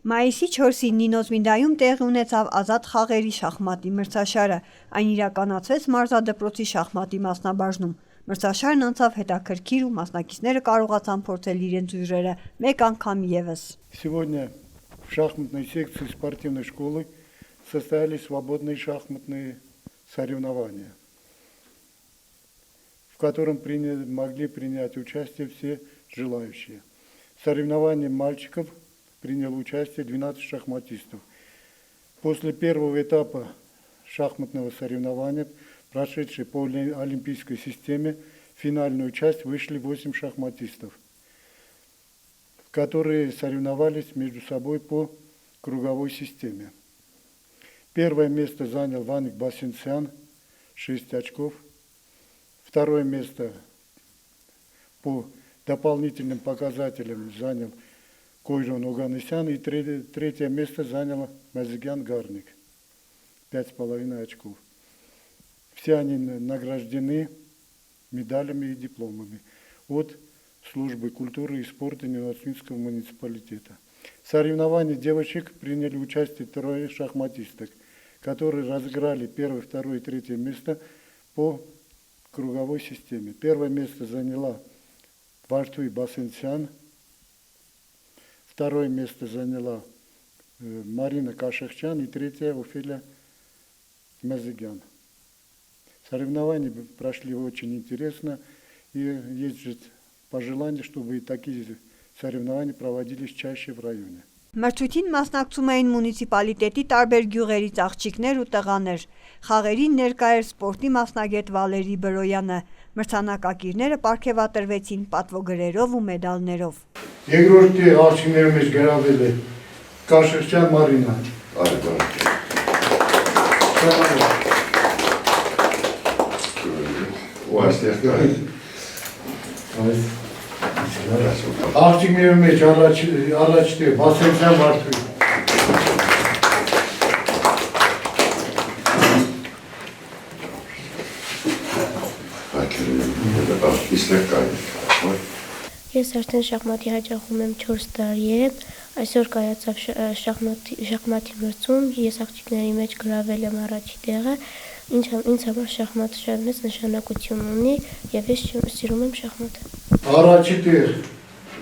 Մայիսի 4-ին Նինոզմինդայում տեղի ունեցավ ազատ խաղերի շախմատի մրցաշարը, այն իրականացվեց մարզադպրոցի շախմատի մասնաբաժնում։ Մրցաշարն անցավ հետաքրքիր ու մասնակիցները կարողացան փորձել իրենց ուժերը մեկ անգամ ևս։ Сегодня в шахматной секции спортивной школы состоялись свободные шахматные соревнования, в котором могли принять участие все желающие. В соревновании мальчиков приняло участие 12 шахматистов. После первого этапа шахматного соревнования, прошедшей по олимпийской системе, в финальную часть вышли 8 шахматистов, которые соревновались между собой по круговой системе. Первое место занял Ваник Басинцян, 6 очков. Второе место по дополнительным показателям занял Койжон Оганесян, и третье место занял Мазигян Гарник, 5,5 очков. Все они награждены медалями и дипломами от службы культуры и спорта Ниносминского муниципалитета. В соревновании девочек приняли участие 3 шахматисток, которые разыграли первое, второе и третье место по круговой системе. Первое место заняла Вартуй Басинцян, второе место заняла Марина Кашахчан и третье Офелия Мазигян. Соревнования прошли очень интересно, и есть пожелание, чтобы такие соревнования проводились чаще в районе. Մրցույթին մասնակցում էին մունիցիպալիտետի տարբեր գյուղերից աղջիկներ ու տղաներ։ Խաղերին ներկա էր սպորտի մասնագետ Վալերի Բրոյանը։ Մրցանակակիրները պարգևատրվեցին պատվոգրերով ու մեդալներով։ Երկրորդի աղջիկների մեջ գրավել է Կաշրջյան Մարինան։ Աղջիկների մեջ առաջ Բասենցյան Վարդուի։ Ես արդեն շախմատի հաճախում եմ 4 տարի է, այսօր կայացավ շախմատի մրցում, ես աղջիկների մեջ գրավել եմ առաջի տեղը, ինձ համար շախմատը շատ մեծ նշանակություն ունի և ես սիրում եմ շախմատը։ Առաջի տեղ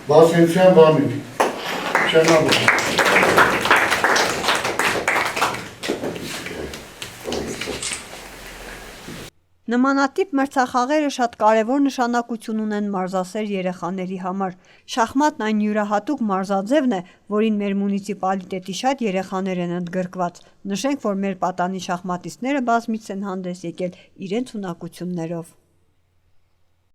Բասենցյան Վանիկ, շնորհակալ։ Նմանատիպ մրցախաղերը շատ կարևոր նշանակություն ունեն մարզասեր երեխաների համար։ Շախմատն այն յուրահատուկ մարզաձևն է, որին մեր մունիցիպալիտետի շատ երեխաներ են ընդգրկված։ Նշենք, որ մեր պատանի շախմատիստները բազմիցս են հանդես եկել իրենց ունակություններով։